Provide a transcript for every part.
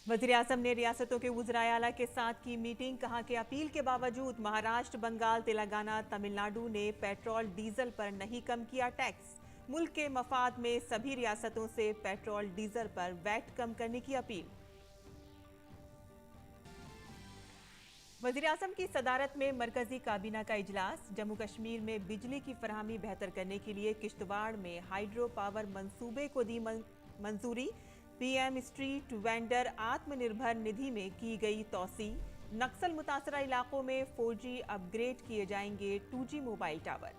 वज़ीर-ए-आज़म ने रियासतों के वुज़राए आला के साथ की मीटिंग। कहा कि अपील के बावजूद महाराष्ट्र, बंगाल, तेलंगाना, तमिलनाडु ने पेट्रोल डीजल पर नहीं कम किया टैक्स। मुल्क के मफाद में सभी रियासतों से पेट्रोल डीजल पर वैट कम करने की अपील। वज़ीर-ए-आज़म की सदारत में मरकजी काबीना का इजलास। जम्मू कश्मीर में बिजली की फराहमी बेहतर करने के लिए किश्तवाड़ में हाइड्रो पावर मंसूबे को दी मंजूरी। PM street vendor Atmanirbhar Nidhi में की गई तौसी। नक्सल मुतासरा इलाकों में 4G अपग्रेड किए जाएंगे 2G मोबाइल टावर।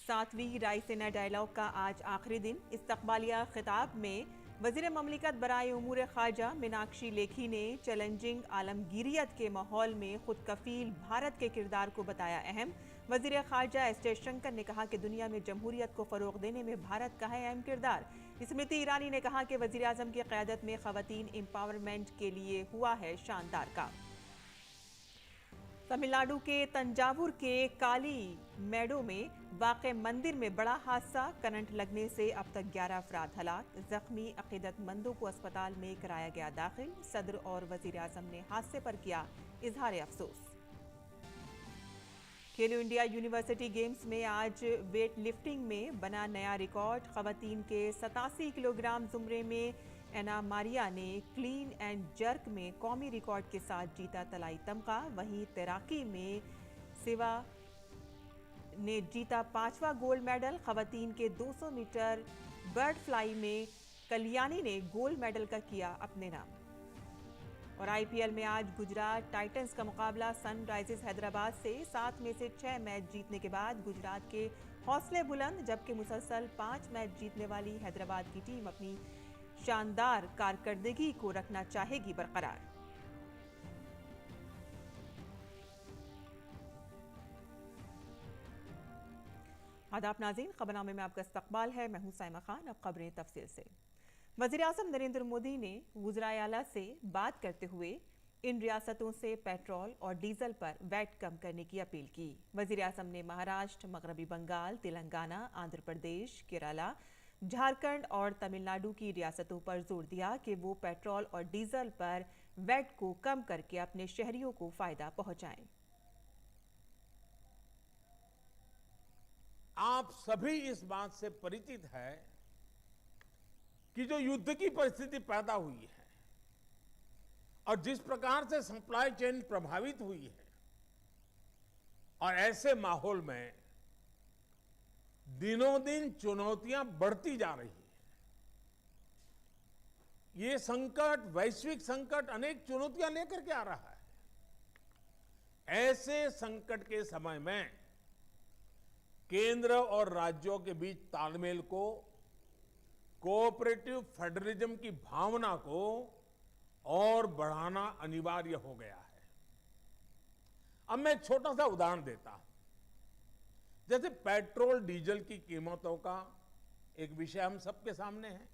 7वीं रायसीना डायलॉग का आज आखिरी दिन। इस्तकबालिया खिताब में वज़ीर ममलिकत बराए उमूर खारजा मीनाक्षी लेखी ने चैलेंजिंग आलमगीरियत के माहौल में खुद कफील भारत के किरदार को बताया अहम। वज़ीर खारजा एस जयशंकर ने कहा कि दुनिया में जमहूरियत को फ़रोग़ देने में भारत का है अहम किरदार। स्मृति ईरानी ने कहा कि वज़ीर आज़म की क़यादत में ख़वातीन एम्पावरमेंट के लिए हुआ है शानदार काम। तमिलनाडु के तंजावुर के काली मेडो में वाक़े मंदिर में बड़ा हादसा। करंट लगने से अब तक 11 अफराद हलाक। जख्मी अक़ीदतमंदों को अस्पताल में कराया गया दाखिल। सदर और वज़ीर आज़म ने हादसे पर किया इजहार अफसोस। खेलो इंडिया यूनिवर्सिटी गेम्स में आज वेट लिफ्टिंग में बना नया रिकॉर्ड। ख़वातीन के 87 किलोग्राम जुमरे में एना मारिया ने क्लीन एंड जर्क में कौमी रिकॉर्ड के साथ जीता तलाई तमगा। वहीं तैराकी में सिवा ने जीता 5वां गोल्ड मेडल। ख़वातीन के 200 मीटर बर्ड फ्लाई में कल्याणी ने गोल्ड मेडल का किया अपने नाम। और आईपीएल में आज गुजरात टाइटंस का मुकाबला सनराइजर्स हैदराबाद से। 7 में से 6 मैच जीतने के बाद गुजरात के हौसले बुलंद, जबकि मुसलसल 5 मैच जीतने वाली हैदराबाद की टीम अपनी शानदार कारकर्दगी को रखना चाहेगी बरकरार। आदाब नाज़रीन, खबरनामे में आपका इस्तकबाल है। मैं हूं साइमा खान। अब खबरें तफसील से। वज़ीर-ए-आज़म नरेंद्र मोदी ने वुज़राए आला से बात करते हुए इन रियासतों से पेट्रोल और डीजल पर वैट कम करने की अपील की। वज़ीर-ए-आज़म ने महाराष्ट्र, मगरबी बंगाल, तेलंगाना, आंध्र प्रदेश, केरला, झारखंड और तमिलनाडु की रियासतों पर जोर दिया कि वो पेट्रोल और डीजल पर वैट को कम करके अपने शहरियों को फायदा पहुंचाएं। आप सभी इस बात से परिचित है कि जो युद्ध की परिस्थिति पैदा हुई है और जिस प्रकार से सप्लाई चेन प्रभावित हुई है, और ऐसे माहौल में दिनों दिन चुनौतियां बढ़ती जा रही हैं। ये संकट, वैश्विक संकट, अनेक चुनौतियां लेकर के आ रहा है। ऐसे संकट के समय में केंद्र और राज्यों के बीच तालमेल को, कोऑपरेटिव फेडरलिज्म की भावना को और बढ़ाना अनिवार्य हो गया है। अब मैं एक छोटा सा उदाहरण देता हूं। जैसे पेट्रोल डीजल की कीमतों का एक विषय हम सबके सामने है।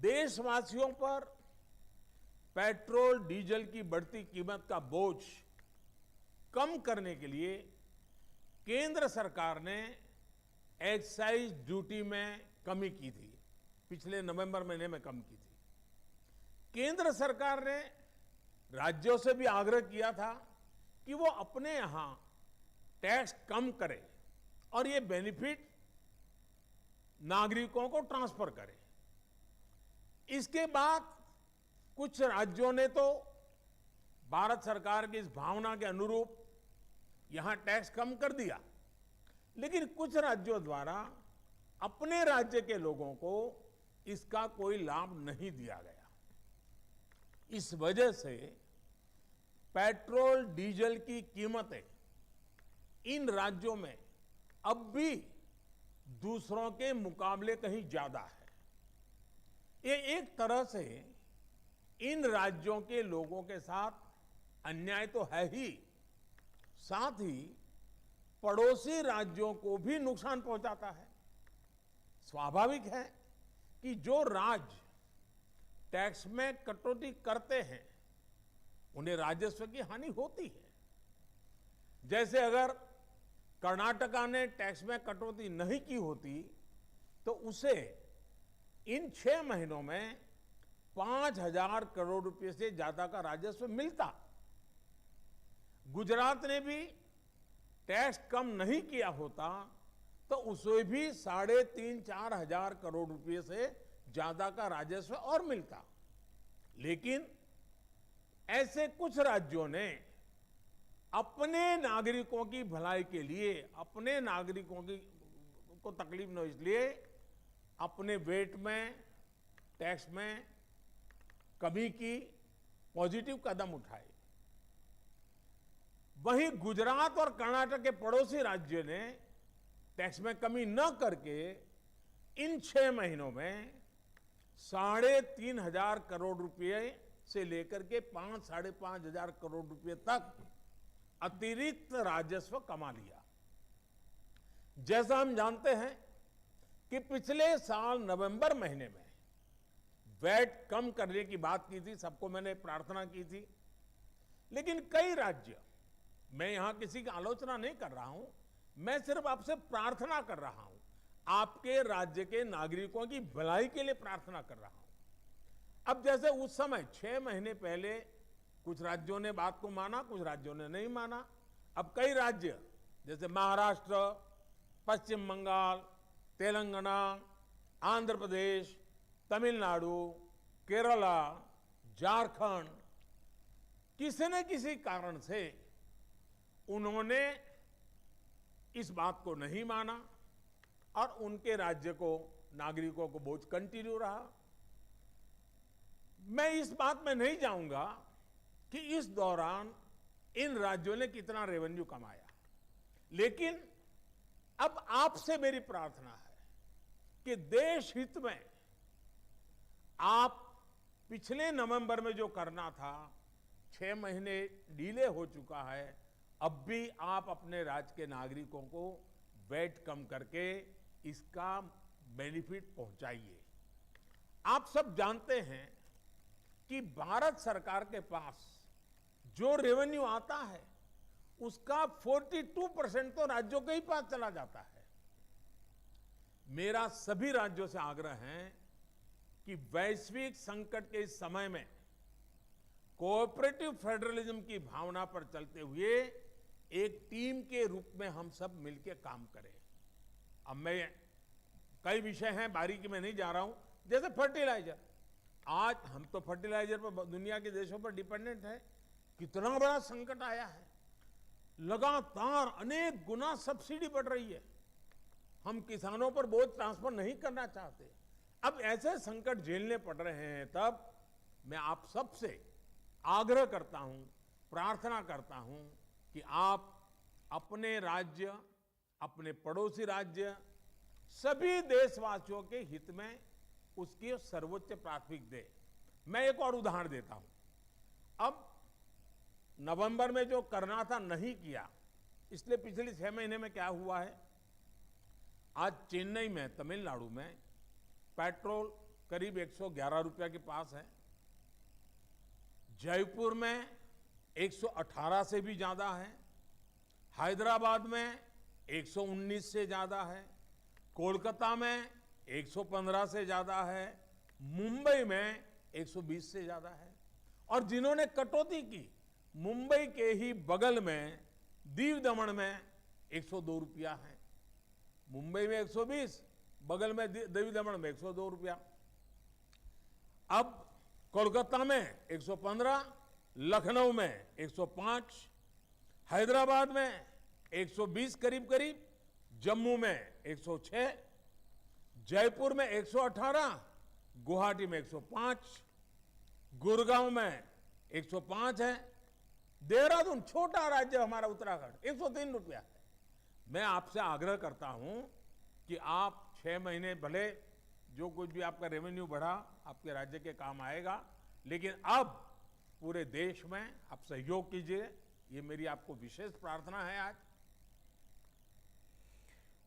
देशवासियों पर पेट्रोल डीजल की बढ़ती कीमत का बोझ कम करने के लिए केंद्र सरकार ने एक्साइज ड्यूटी में कमी की थी। पिछले नवंबर महीने में कम की थी। केंद्र सरकार ने राज्यों से भी आग्रह किया था कि वो अपने यहां टैक्स कम करे और ये बेनिफिट नागरिकों को ट्रांसफर करे। इसके बाद कुछ राज्यों ने तो भारत सरकार की इस भावना के अनुरूप यहां टैक्स कम कर दिया, लेकिन कुछ राज्यों द्वारा अपने राज्य के लोगों को इसका कोई लाभ नहीं दिया गया। इस वजह से पेट्रोल डीजल की कीमतें इन राज्यों में अब भी दूसरों के मुकाबले कहीं ज्यादा है। ये एक तरह से इन राज्यों के लोगों के साथ अन्याय तो है ही, साथ ही पड़ोसी राज्यों को भी नुकसान पहुंचाता है। स्वाभाविक है कि जो राज्य टैक्स में कटौती करते हैं उन्हें राजस्व की हानि होती है। जैसे अगर कर्नाटका ने टैक्स में कटौती नहीं की होती तो उसे इन 6 महीनों में 5,000 करोड़ रुपए से ज्यादा का राजस्व मिलता। गुजरात ने भी टैक्स कम नहीं किया होता तो उसे भी 3,500-4 हजार करोड़ रुपए से ज्यादा का राजस्व और मिलता। लेकिन ऐसे कुछ राज्यों ने अपने नागरिकों की भलाई के लिए, अपने नागरिकों को तकलीफ न हो इसलिए अपने वेट में, टैक्स में कमी की, पॉजिटिव कदम उठाए। वहीं गुजरात और कर्नाटक के पड़ोसी राज्य ने टैक्स में कमी न करके इन 6 महीनों में 3,500 करोड़ रुपए से लेकर के 5-5.5 हजार करोड़ रुपए तक अतिरिक्त राजस्व कमा लिया। जैसा हम जानते हैं कि पिछले साल नवंबर महीने में वैट कम करने की बात की थी, सबको मैंने प्रार्थना की थी, लेकिन कई राज्य, मैं यहां किसी की आलोचना नहीं कर रहा हूं, मैं सिर्फ आपसे प्रार्थना कर रहा हूं, आपके राज्य के नागरिकों की भलाई के लिए प्रार्थना कर रहा हूं। अब जैसे उस समय 6 महीने पहले कुछ राज्यों ने बात को माना, कुछ राज्यों ने नहीं माना। अब कई राज्य जैसे महाराष्ट्र, पश्चिम बंगाल, तेलंगाना, आंध्र प्रदेश, तमिलनाडु, केरला, झारखंड, किसी न किसी कारण से उन्होंने इस बात को नहीं माना और उनके राज्य को, नागरिकों को बोझ कंटिन्यू रहा। मैं इस बात में नहीं जाऊंगा कि इस दौरान इन राज्यों ने कितना रेवेन्यू कमाया, लेकिन अब आपसे मेरी प्रार्थना है कि देश हित में आप पिछले नवंबर में जो करना था, 6 महीने डिले हो चुका है, अब भी आप अपने राज्य के नागरिकों को वैट कम करके इसका बेनिफिट पहुंचाइए। आप सब जानते हैं कि भारत सरकार के पास जो रेवेन्यू आता है उसका 42% तो राज्यों के ही पास चला जाता है। मेरा सभी राज्यों से आग्रह है कि वैश्विक संकट के इस समय में कोऑपरेटिव फेडरलिज्म की भावना पर चलते हुए एक टीम के रूप में हम सब मिलकर काम करें। अब मैं कई विषय हैं, बारीकी में नहीं जा रहा हूं, जैसे फर्टिलाइजर। आज हम तो फर्टिलाइजर पर दुनिया के देशों पर डिपेंडेंट है। कितना बड़ा संकट आया है, लगातार अनेक गुना सब्सिडी बढ़ रही है। हम किसानों पर बोझ ट्रांसफर नहीं करना चाहते। अब ऐसे संकट झेलने पड़ रहे हैं, तब मैं आप सबसे आग्रह करता हूं, प्रार्थना करता हूं कि आप अपने राज्य, अपने पड़ोसी राज्य, सभी देशवासियों के हित में उसकी सर्वोच्च प्राथमिकता दें। मैं एक और उदाहरण देता हूं। अब नवंबर में जो करना था नहीं किया, इसलिए पिछले 6 महीने में क्या हुआ है, आज चेन्नई में, तमिलनाडु में पेट्रोल करीब 111 रुपया के पास है। जयपुर में 118 से भी ज्यादा है। हैदराबाद में 119 से ज्यादा है। कोलकाता में 115 से ज्यादा है। मुंबई में 120 से ज्यादा है। और जिन्होंने कटौती की, मुंबई के ही बगल में दीव दमन में 102 रुपया है। मुंबई में 120, बगल में दीव दमन में 102 रुपया। अब कोलकाता में 115, लखनऊ में 105, हैदराबाद में 120 करीब करीब, जम्मू में 106, जयपुर में 118, गुवाहाटी में 105, गुड़गांव में 105 है। देहरादून, छोटा राज्य हमारा उत्तराखंड, 103 रुपया है। मैं आपसे आग्रह करता हूं कि आप 6 महीने भले जो कुछ भी आपका रेवेन्यू बढ़ा आपके राज्य के काम आएगा, लेकिन अब पूरे देश में आप सहयोग कीजिए। ये मेरी आपको विशेष प्रार्थना है। आज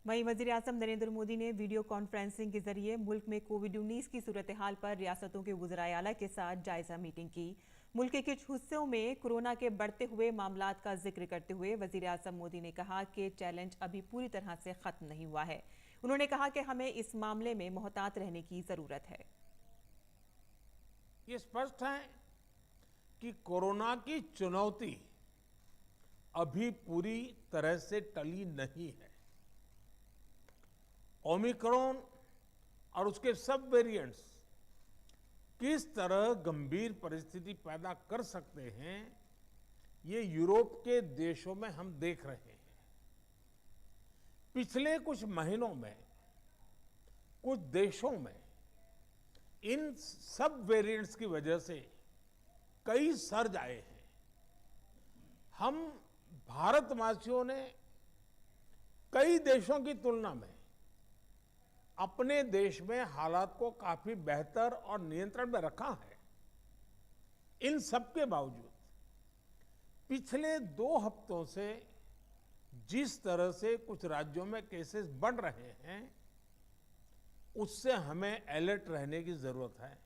वहीं वजीर आजम नरेंद्र मोदी ने वीडियो कॉन्फ्रेंसिंग के जरिए मुल्क में कोविड-19 की सूरत हाल पर रियासतों के वज़राए आला के साथ जायजा मीटिंग की। मुल्क के कुछ हिस्सों में कोरोना के बढ़ते हुए मामलात का जिक्र करते हुए वजीर आजम मोदी ने कहा कि चैलेंज अभी पूरी तरह से खत्म नहीं हुआ है। उन्होंने कहा कि हमें इस मामले में मोहतात रहने की जरूरत है। ये स्पष्ट है कि कोरोना की चुनौती अभी पूरी तरह से टली नहीं है। ओमिक्रॉन और उसके सब वेरिएंट्स किस तरह गंभीर परिस्थिति पैदा कर सकते हैं, ये यूरोप के देशों में हम देख रहे हैं। पिछले कुछ महीनों में कुछ देशों में इन सब वेरिएंट्स की वजह से कई सर्ज आए हैं। हम भारतवासियों ने कई देशों की तुलना में अपने देश में हालात को काफी बेहतर और नियंत्रण में रखा है। इन सब के बावजूद पिछले 2 हफ्तों से जिस तरह से कुछ राज्यों में केसेस बढ़ रहे हैं, उससे हमें अलर्ट रहने की जरूरत है।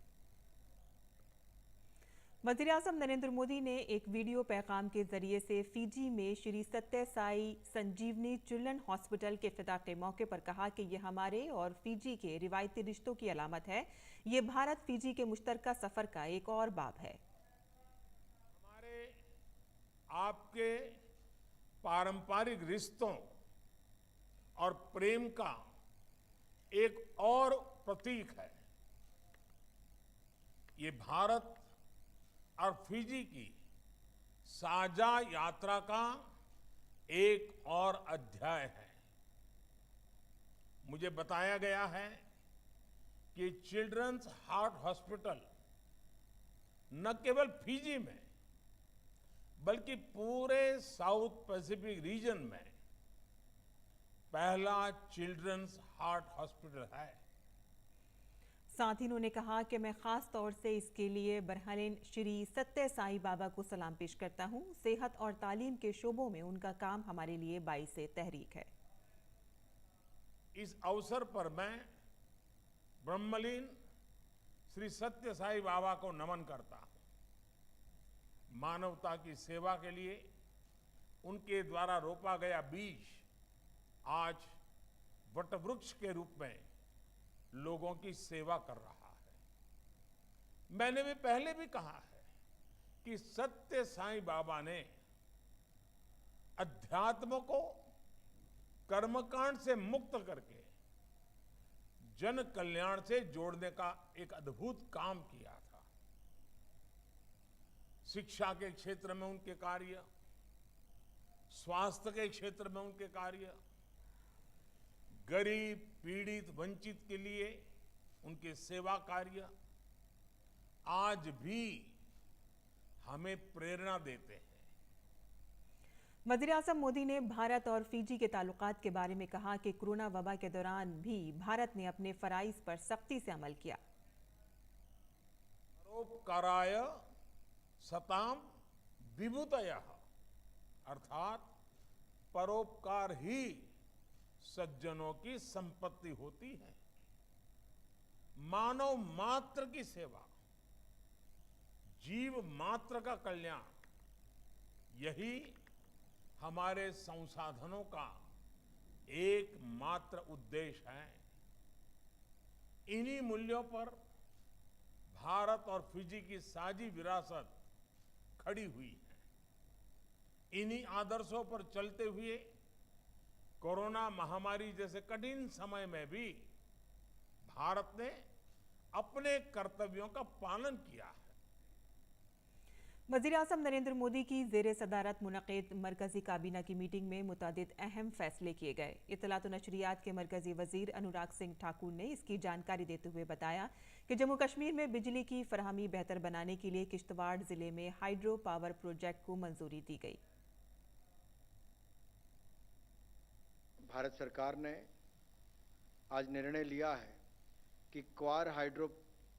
वज़ीर-ए-आज़म नरेंद्र मोदी ने एक वीडियो पैगाम के जरिए से फिजी में श्री सत्य साई संजीवनी चिल्ड्रन हॉस्पिटल के इफ्तिताह के मौके पर कहा कि यह हमारे और फिजी के रिवायती रिश्तों की अलामत है। ये भारत फिजी के मुश्तरका सफर का एक और बाब है। हमारे आपके पारंपरिक रिश्तों और प्रेम का एक और प्रतीक है। ये भारत और फिजी की साझा यात्रा का एक और अध्याय है। मुझे बताया गया है कि चिल्ड्रंस हार्ट हॉस्पिटल न केवल फिजी में बल्कि पूरे साउथ पैसिफिक रीजन में पहला चिल्ड्रंस हार्ट हॉस्पिटल है। साथ ही उन्होंने कहा कि मैं खास तौर से इसके लिए बरहालिन श्री सत्य साई बाबा को सलाम पेश करता हूं। सेहत और तालीम के शोबों में उनका काम हमारे लिए बाइसे तहरीक है। इस अवसर पर मैं ब्रह्मलीन श्री सत्य साई बाबा को नमन करता हूं। मानवता की सेवा के लिए उनके द्वारा रोपा गया बीज आज वटवृक्ष के रूप में लोगों की सेवा कर रहा है। मैंने भी पहले भी कहा है कि सत्य साईं बाबा ने अध्यात्म को कर्मकांड से मुक्त करके जन कल्याण से जोड़ने का एक अद्भुत काम किया था। शिक्षा के क्षेत्र में उनके कार्य, स्वास्थ्य के क्षेत्र में उनके कार्य, गरीब, पीड़ित, वंचित के लिए उनके सेवा कार्य आज भी हमें प्रेरणा देते हैं। वज़ीर-ए-आज़म मोदी ने भारत और फिजी के ताल्लुकात के बारे में कहा कि कोरोना वबा के दौरान भी भारत ने अपने फराइज पर सख्ती से अमल किया। परोपकाराय सताम विभूतयः, अर्थात परोपकार ही सज्जनों की संपत्ति होती है। मानव मात्र की सेवा, जीव मात्र का कल्याण, यही हमारे संसाधनों का एकमात्र उद्देश्य है। इन्हीं मूल्यों पर भारत और फिजी की साझी विरासत खड़ी हुई है। इन्हीं आदर्शों पर चलते हुए कोरोना महामारी जैसे कठिन समय में भी भारत ने अपने कर्तव्यों का पालन किया है। वज़ीर-ए-आज़म नरेंद्र मोदी की ज़ेरे सदारत मुनक़िद मरकजी काबीना की मीटिंग में मुतादिद अहम फैसले किए गए। इत्तलात और नशरियात के मरकजी वज़ीर अनुराग सिंह ठाकुर ने इसकी जानकारी देते हुए बताया कि जम्मू कश्मीर में बिजली की फराहमी बेहतर बनाने के लिए किश्तवाड़ जिले में हाइड्रो पावर प्रोजेक्ट को मंजूरी दी गई। भारत सरकार ने आज निर्णय लिया है कि क्वार हाइड्रो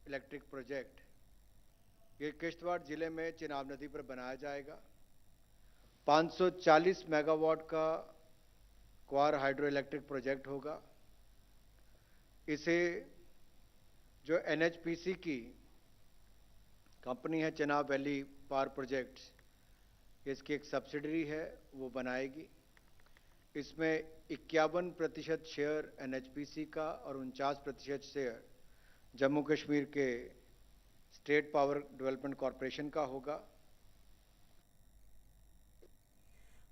इलेक्ट्रिक प्रोजेक्ट ये किश्तवाड़ जिले में चिनाब नदी पर बनाया जाएगा। 540 मेगावाट का क्वार हाइड्रो इलेक्ट्रिक प्रोजेक्ट होगा। इसे जो एनएचपीसी की कंपनी है चिनाब वैली पावर प्रोजेक्ट्स, इसकी एक सब्सिडरी है, वो बनाएगी। इसमें 51% शेयर एनएचपीसी का और 49% शेयर जम्मू कश्मीर के स्टेट पावर डेवलपमेंट कॉरपोरेशन का होगा।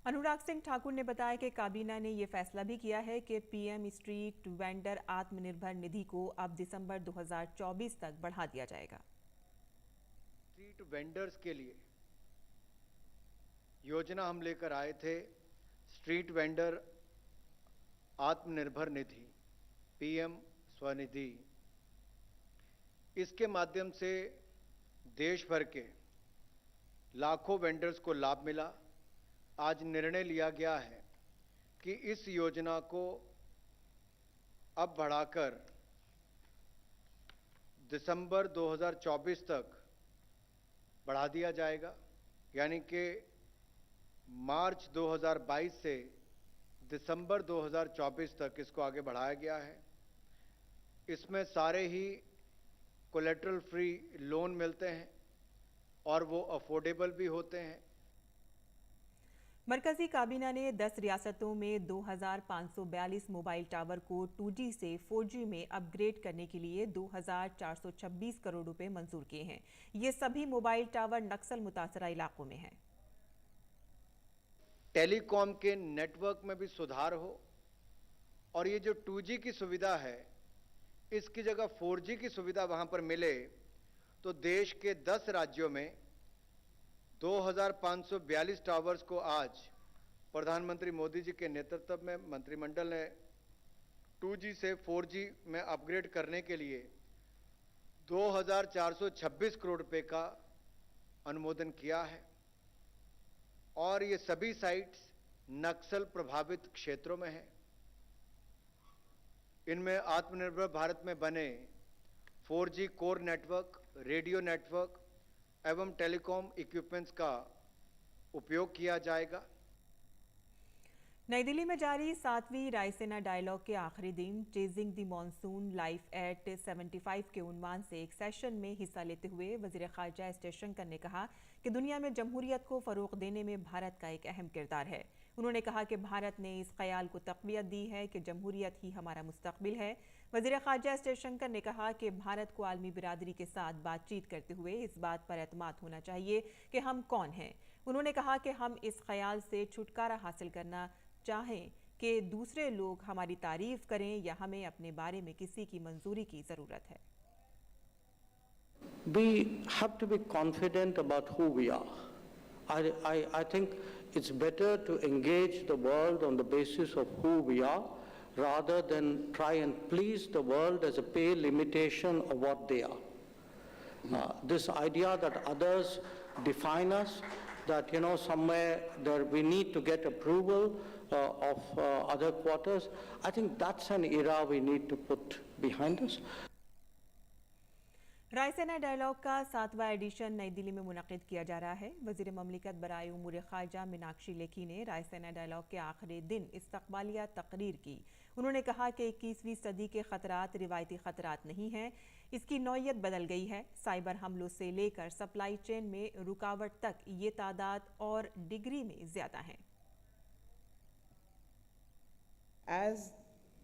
अनुराग सिंह ठाकुर ने बताया कि काबीना ने यह फैसला भी किया है कि PM street vendor Atmanirbhar Nidhi को अब दिसंबर 2024 तक बढ़ा दिया जाएगा। स्ट्रीट वेंडर्स के लिए योजना हम लेकर आए थे, street vendor Atmanirbhar Nidhi, PM Svanidhi. इसके माध्यम से देश भर के लाखों वेंडर्स को लाभ मिला। आज निर्णय लिया गया है कि इस योजना को अब बढ़ाकर दिसंबर 2024 तक बढ़ा दिया जाएगा, यानी कि मार्च 2022 से दिसंबर 2024 तक इसको आगे बढ़ाया गया है। इसमें सारे ही कोलेटरल फ्री लोन मिलते हैं और वो अफोर्डेबल भी होते हैं। मरकजी काबीना ने 10 रियासतों में 2542 मोबाइल टावर को 2G से 4G में अपग्रेड करने के लिए 2426 करोड़ रुपए मंजूर किए हैं। ये सभी मोबाइल टावर नक्सल मुतासरा इलाकों में हैं। टेलीकॉम के नेटवर्क में भी सुधार हो और ये जो 2G की सुविधा है इसकी जगह 4G की सुविधा वहां पर मिले, तो देश के 10 राज्यों में 2542 टावर्स को आज प्रधानमंत्री मोदी जी के नेतृत्व में मंत्रिमंडल ने 2G से 4G में अपग्रेड करने के लिए 2426 करोड़ रुपए का अनुमोदन किया है। और ये सभी साइट्स नक्सल प्रभावित क्षेत्रों में हैं। इनमें आत्मनिर्भर भारत में बने 4G core network, radio network एवं टेलीकॉम इक्विपमेंट्स का उपयोग किया जाएगा। नई दिल्ली में जारी 7वीं रायसीना डायलॉग के आखिरी दिन chasing the monsoon life at 75 के उन्वान से एक सेशन में हिस्सा लेते हुए वजीर खारजा एस जयशंकर ने कहा कि दुनिया में जमहूरियत को फरोग देने में भारत का एक अहम किरदार है। उन्होंने कहा कि भारत ने इस ख्याल को तक़वियत दी है कि जमहूरियत ही हमारा मुस्तकबिल है। वजीर खारजा एस जयशंकर ने कहा कि भारत को आलमी बिरादरी के साथ बातचीत करते हुए इस बात पर एतमाद होना चाहिए कि हम कौन हैं। उन्होंने कहा कि हम इस ख्याल से छुटकारा हासिल करना चाहें कि दूसरे लोग हमारी तारीफ करें या हमें अपने बारे में किसी की मंजूरी की जरूरत है। We have to be confident about who we are. I think it's better to engage the world on the basis of who we are rather than try and please the world as a pale limitation of what they are. This idea that others define us, that somewhere there we need to get approval of other quarters, I think that's an era we need to put behind us. Raisina dialogue का 7वां addition नई दिल्ली में मुनक़िद किया जा रहा है। वज़ीर ममलिकत बराए उमूर ख़ारजा मीनाक्षी लेखी ने रायसीना डायलॉग के आखिरी दिन इस्तक़बालिया तकरीर की। उन्होंने कहा कि 21वीं सदी के ख़तरात रिवायती ख़तरात नहीं हैं, इसकी नौइयत बदल गई है। साइबर हमलों से लेकर सप्लाई चेन में रुकावट तक ये तादाद और डिग्री में ज़्यादा हैं। As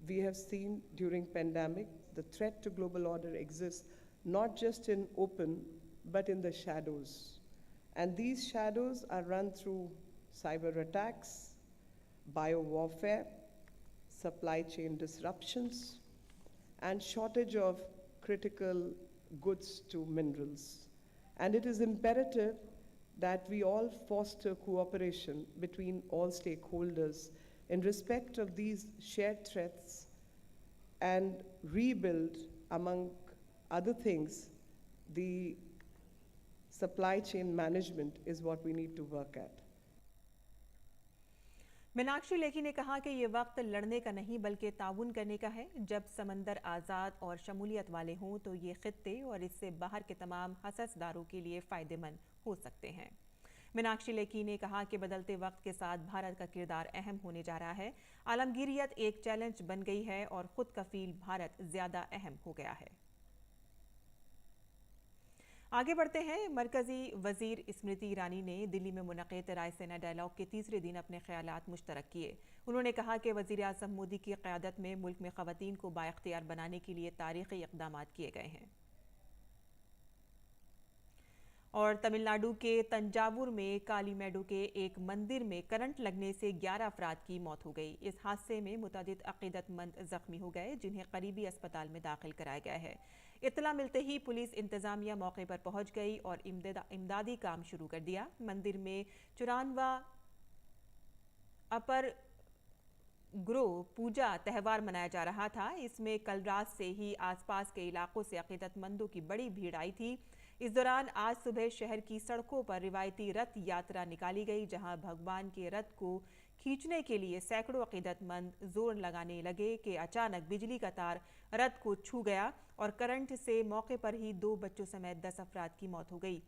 we have seen during pandemic, the threat to global order exists not just in open, but in the shadows. And these shadows are run through cyber attacks, bio-warfare, supply chain disruptions, and shortage of critical goods to minerals. And it is imperative that we all foster cooperation between all stakeholders in respect of these shared threats and rebuild, among other things, the supply chain management is what we need to work at. Meenakshi Lekhi ने कहा कि ये वक्त लड़ने का नहीं बल्कि ताउन करने का है। जब समंदर आज़ाद और शमूलियत वाले हों तो ये खित्ते और इससे बाहर के तमाम हससदारों के लिए फ़ायदेमंद हो सकते हैं। मीनाक्षी लेखी ने कहा कि बदलते वक्त के साथ भारत का किरदार अहम होने जा रहा है। आलमगीरियत एक चैलेंज बन गई है और खुद कफील भारत ज़्यादा अहम हो गया है। आगे बढ़ते हैं। मरकजी वजीर स्मृति ईरानी ने दिल्ली में मुनक़िद रायसीना डायलॉग के तीसरे दिन अपने ख्यालात मुश्तरक किए। उन्होंने कहा कि वज़ीर आज़म मोदी की क़यादत में मुल्क में ख़वातीन को बाइख्तियार बनाने के लिए तारीख़ी इक़दामात किए गए हैं। और तमिलनाडु के तंजावुर में कालीमेडु के एक मंदिर में करंट लगने से 11 अफराद की मौत हो गई। इस हादसे में मुतअद्दिद अकीदतमंद जख्मी हो गए, जिन्हें करीबी अस्पताल में दाखिल कराया गया है। इत्तला मिलते ही पुलिस इंतजामिया मौके पर पहुंच गई और इमदादी काम शुरू कर दिया। मंदिर में 94वां अपर ग्रो पूजा त्यौहार मनाया जा रहा था। इसमें कल रात से ही आसपास के इलाकों से अकीदतमंदों की बड़ी भीड़ आई थी। इस दौरान आज सुबह शहर की सड़कों पर रिवायती रथ यात्रा निकाली गई, जहां भगवान के रथ को खींचने के लिए सैकड़ों अकीदतमंद जोर लगाने लगे कि अचानक बिजली का तार रथ को छू गया और करंट से मौके पर ही 2 बच्चों समेत 10 अफराद की मौत हो गई।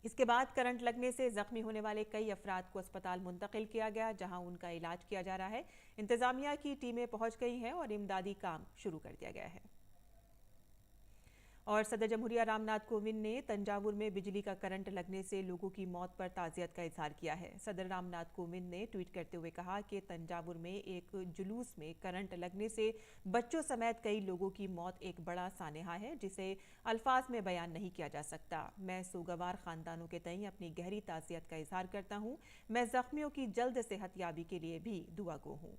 इसके बाद करंट लगने से जख्मी होने वाले कई अफराद को अस्पताल मुंतकिल किया गया, जहां उनका इलाज किया जा रहा है। इंतजामिया की टीमें पहुंच गई हैं और इमदादी काम शुरू कर दिया गया है। और सदर जमहूरिया रामनाथ कोविंद ने तंजावुर में बिजली का करंट लगने से लोगों की मौत पर ताज़ियत का इजहार किया है। सदर रामनाथ कोविंद ने ट्वीट करते हुए कहा कि तंजावुर में एक जुलूस में करंट लगने से बच्चों समेत कई लोगों की मौत एक बड़ा सानेहा है, जिसे अल्फाज में बयान नहीं किया जा सकता। मैं सोगवार खानदानों के तई अपनी गहरी ताज़ियत का इजहार करता हूँ। मैं जख्मियों की जल्द सेहतयाबी के लिए भी दुआगो हूँ।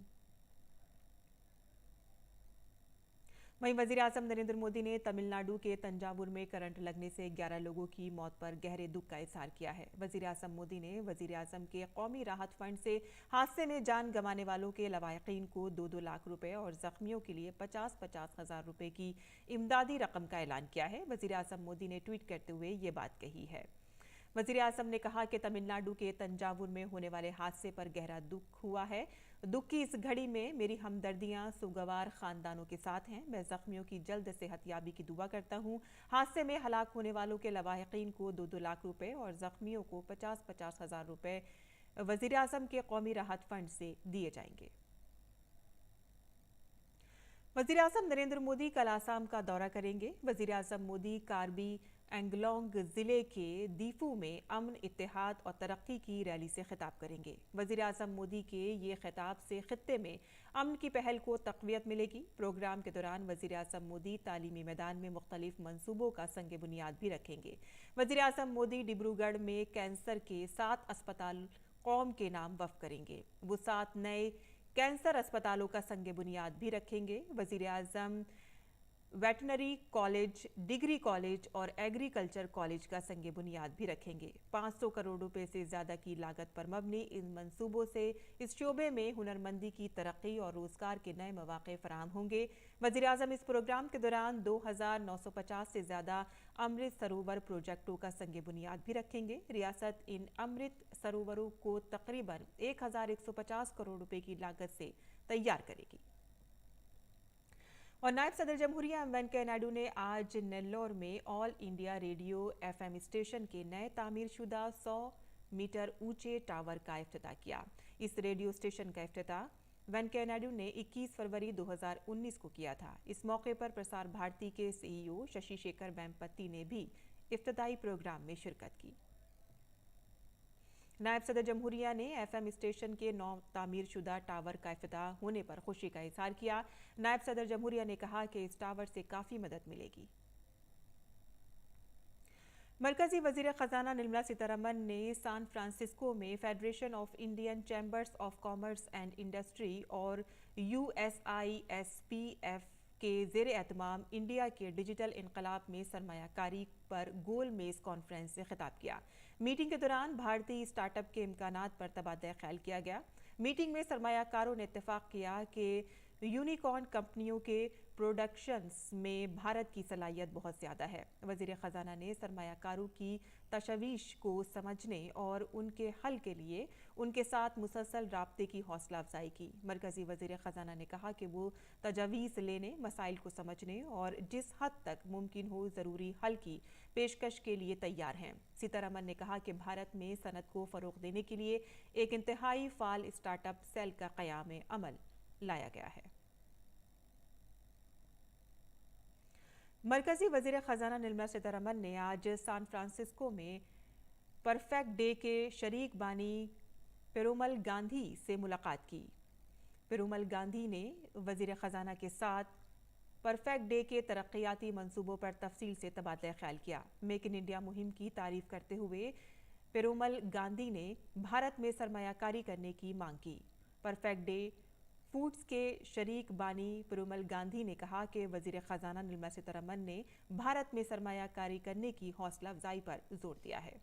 वहीं वज़ीर-ए-आज़म नरेंद्र मोदी ने तमिलनाडु के तंजावुर में करंट लगने से 11 लोगों की मौत पर गहरे दुख का इजहार किया है। वज़ीर-ए-आज़म मोदी ने वज़ीर-ए-आज़म के कौमी राहत फंड से हादसे में जान गंवाने वालों के लवाहिकीन को 2-2 लाख रुपए और जख्मियों के लिए 50-50 हज़ार रुपए की इमदादी रकम का ऐलान किया है। वज़ीर-ए-आज़म मोदी ने ट्वीट करते हुए ये बात कही है। वज़ीर-ए-आज़म ने कहा कि तमिलनाडु के तंजावुर में होने वाले हादसे पर गहरा दुख हुआ है। दुख की इस घड़ी में मेरी हमदर्दियां सुगवार खानदानों के साथ हैं। मैं जख्मियों की जल्द सेहतयाबी की दुआ करता हूं। हादसे में हलाक होने वालों के लवाहिकीन को 2-2 लाख रुपए और जख्मियों को 50-50 हज़ार रुपए वज़ीर-ए-आज़म के कौमी राहत फंड से दिए जाएंगे। वज़ीर-ए-आज़म नरेंद्र मोदी कल आसाम का दौरा करेंगे। वज़ीर-ए-आज़म मोदी कार्बी एंगलोंग जिले के दीफू में अमन, इत्तेहाद और तरक्की की रैली से खिताब करेंगे। वज़ीर-ए-आज़म मोदी के ये खिताब से खित्ते में अमन की पहल को तक़वियत मिलेगी। प्रोग्राम के दौरान वज़ीर-ए-आज़म मोदी तालीमी मैदान में मुख्तलिफ मंसूबों का संग बुनियाद भी रखेंगे। वज़ीर-ए-आज़म मोदी डिब्रूगढ़ में कैंसर के 7 अस्पताल कौम के नाम वफ़ करेंगे। वो 7 नए कैंसर अस्पतालों का संग बुनियाद भी रखेंगे। वज़ीर-ए-आज़म वेटनरी कॉलेज, डिग्री कॉलेज और एग्रीकल्चर कॉलेज का संग बुनियाद भी रखेंगे। 500 करोड़ रुपए से ज़्यादा की लागत पर मबनी इन मंसूबों से इस शोबे में हुनरमंदी की तरक्की और रोज़गार के नए मौक़े फराहम होंगे। वज़ीर-ए-आज़म इस प्रोग्राम के दौरान 2950 से ज़्यादा अमृत सरोवर प्रोजेक्टों का संग बुनियाद भी रखेंगे। रियासत इन अमृत सरोवरों को तकरीबन 1150 करोड़ रुपए की लागत से तैयार करेगी। और नायब सदर जमहूरिया वेंकैया नायडू ने आज नेल्लोर में all India radio FM station के नए तामीरशुदा 100 मीटर ऊंचे टावर का इफ्तिताह किया। इस रेडियो स्टेशन का इफ्तिताह वेंकैया नायडू ने 21 फरवरी 2019 को किया था। इस मौके पर प्रसार भारती के CEO शशि शेखर वेम्पति ने भी इफ्तिताही प्रोग्राम में शिरकत की। नायब सदर जमहूरिया ने FM स्टेशन के 9 तामीरशुदा टावर का इफ्तिताह होने पर खुशी का इजहार किया। नायब सदर जमहूरिया ने कहा कि इस टावर से काफ़ी मदद मिलेगी। मरकजी वज़ीर ख़जाना निर्मला सीतारमण ने सैन फ्रांसिस्को में federation of Indian chambers of commerce and industry और USISPF के ज़ेर एहतमाम इंडिया के डिजिटल इनकलाब में सरमायाकारी पर गोल मेज़ कॉन्फ्रेंस से खिताब किया। मीटिंग के दौरान भारतीय स्टार्टअप के इम्कानात पर तबादला ख्याल किया गया। मीटिंग में सरमायाकारों ने इत्तेफाक किया कि यूनिकॉर्न कंपनियों के प्रोडक्शंस में भारत की सलाहियत बहुत ज़्यादा है। वज़ीर ख़जाना ने सरमायाकारों की तशवीश को समझने और उनके हल के लिए उनके साथ मुसलसल राब्ते की हौसला अफजाई की। मरकज़ी वज़ीर ख़जाना ने कहा कि वो तजावीज़ लेने, मसाइल को समझने और जिस हद तक मुमकिन हो ज़रूरी हल की पेशकश के लिए तैयार हैं। सीतारमण ने कहा कि भारत में सनत को फ़रोग़ देने के लिए एक इंतहाई फ़ाल स्टार्टअप सेल का क़याम अमल लाया गया है। मरकजी वज़ीर ख़जाना निर्मला सीतारमण ने आज सैन फ्रांसिस्को में परफेक्ट डे के शरीक बानी पेरुमल गांधी से मुलाकात की। पेरुमल गांधी ने वज़ीर ख़जाना के साथ परफेक्ट डे के तरक्याती मंसूबों पर तफसील से तबादला ख्याल किया। मेक इन इंडिया मुहिम की तारीफ करते हुए पेरुमल गांधी ने भारत में सरमायाकारी करने की मांग की। परफेक्ट डे फूड्स के शरीक बानी पेरुमल गांधी ने कहा कि वजीर खजाना निर्मला सीतारमण ने भारत में सरमायाकारी करने की हौसला अफजाई पर जोर दिया है।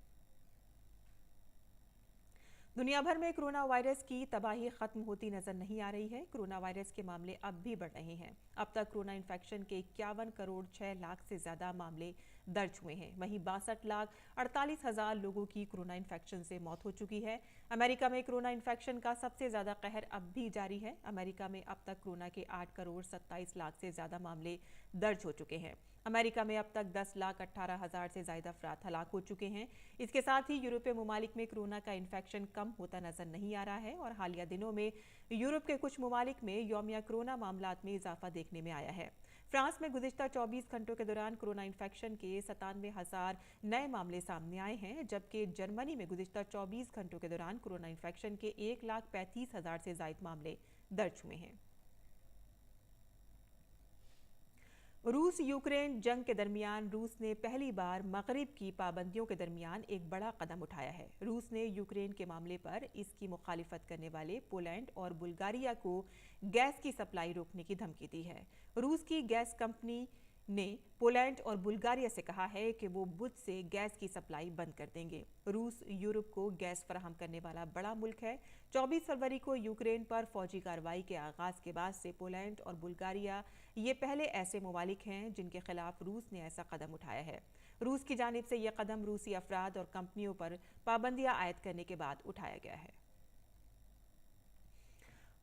दुनिया भर में कोरोना वायरस की तबाही खत्म होती नजर नहीं आ रही है। कोरोना वायरस के मामले अब भी बढ़ रहे हैं। अब तक कोरोना इन्फेक्शन के 51 करोड़ 6 लाख से ज्यादा मामले दर्ज हुए हैं। वहीं 62,48,000 लोगों की कोरोना इन्फेक्शन से मौत हो चुकी है। अमेरिका में कोरोना इन्फेक्शन का सबसे ज्यादा कहर अब भी जारी है। अमेरिका में अब तक कोरोना के 8 करोड़ 27 लाख से ज्यादा मामले दर्ज हो चुके हैं। अमेरिका में अब तक 10,18,000 से ज्यादा अफराद हलाक हो चुके हैं। इसके साथ ही यूरोपीय ममालिक में कोरोना का इन्फेक्शन कम होता नजर नहीं आ रहा है और हालिया दिनों में यूरोप के कुछ ममालिक में यौमिया कोरोना मामलात में इजाफा देखने में आया है। फ्रांस में गुज़िश्ता 24 घंटों के दौरान कोरोना इन्फेक्शन के 97,000 नए मामले सामने आए हैं, जबकि जर्मनी में गुज़िश्ता 24 घंटों के दौरान कोरोना इन्फेक्शन के 1,35,000 से ज्यादा मामले दर्ज हुए हैं। रूस यूक्रेन जंग के दरमियान रूस ने पहली बार मगरिब की पाबंदियों के दरमियान एक बड़ा कदम उठाया है। रूस ने यूक्रेन के मामले पर इसकी मुखालिफत करने वाले पोलैंड और बुल्गारिया को गैस की सप्लाई रोकने की धमकी दी है। रूस की गैस कंपनी ने पोलैंड और बुल्गारिया से कहा है कि वो बुध से गैस की सप्लाई बंद कर देंगे। रूस यूरोप को गैस फराहम करने वाला बड़ा मुल्क है। 24 फरवरी को यूक्रेन पर फौजी कार्रवाई के आगाज के बाद से पोलैंड और बुल्गारिया ये पहले ऐसे ममालिक हैं जिनके खिलाफ रूस ने ऐसा कदम उठाया है। रूस की जानिब से यह कदम रूसी अफराद और कंपनियों पर पाबंदियां आयद करने के बाद उठाया गया है।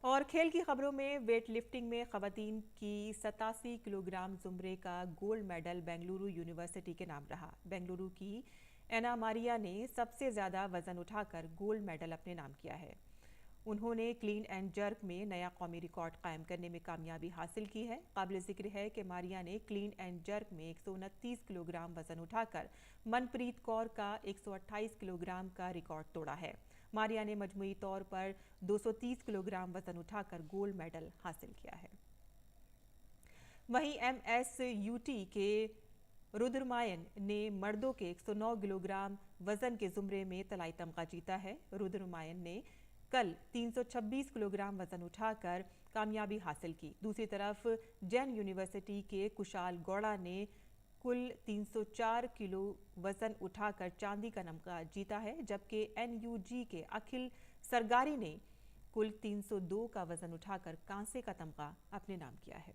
और खेल की खबरों में वेट लिफ्टिंग में खवातीन की 87 किलोग्राम जुमरे का गोल्ड मेडल बेंगलुरु यूनिवर्सिटी के नाम रहा। बेंगलुरु की एना मारिया ने सबसे ज्यादा वजन उठाकर गोल्ड मेडल अपने नाम किया है। उन्होंने क्लीन एंड जर्क में नया कौमी रिकॉर्ड कायम करने में कामयाबी हासिल की है। काबिल जिक्र है कि मारिया ने क्लीन एंड जर्क में 129 किलोग्राम वजन उठाकर मनप्रीत कौर का 128 किलोग्राम का रिकॉर्ड तोड़ा है। मारिया ने मजमूई तौर पर 230 किलोग्राम वजन उठाकर गोल्ड मेडल हासिल किया है। वहीं MSUT के रुद्रमायन ने मर्दों के 109 किलोग्राम वजन के जुमरे में तलाई तमगा जीता है। रुद्रमायन ने कल 326 किलोग्राम वजन उठाकर कामयाबी हासिल की। दूसरी तरफ जैन यूनिवर्सिटी के कुशाल गौड़ा ने कुल 304 किलो वजन उठाकर चांदी का तमगा जीता है, जबकि NUG के अखिल सरगारी ने कुल 302 का वजन उठाकर कांसे का तमगा अपने नाम किया है।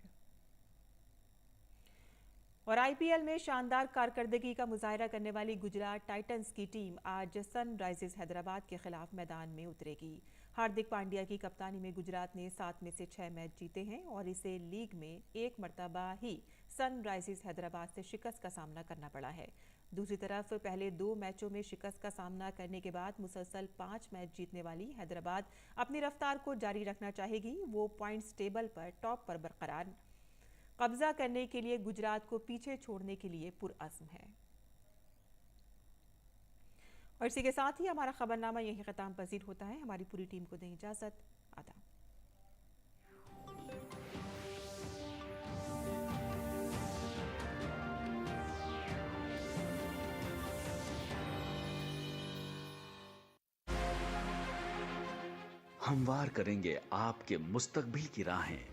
और IPL में शानदार कारकर्दगी का मुजाहरा करने वाली गुजरात टाइटंस की टीम आज सनराइजर्स हैदराबाद के खिलाफ मैदान में उतरेगी। हार्दिक पांड्या की कप्तानी में गुजरात ने 7 में से 6 मैच जीते हैं और इसे लीग में एक मरतबा ही सनराइजर्स हैदराबाद से शिकस्त का सामना करना पड़ा है। दूसरी तरफ पहले 2 मैचों में शिकस्त का सामना करने के बाद मुसलसल 5 मैच जीतने वाली हैदराबाद अपनी रफ्तार को जारी रखना चाहेगी। वो पॉइंट्स टेबल पर टॉप पर बरकरार कब्जा करने के लिए गुजरात को पीछे छोड़ने के लिए पुरअज़्म है। और इसी के साथ ही हमारा खबरनामा यही ख़त्म पजीर होता है। हमारी पूरी टीम को दें इजाज़त। आदाब। हमवार करेंगे आपके मुस्तकबिल की राहें,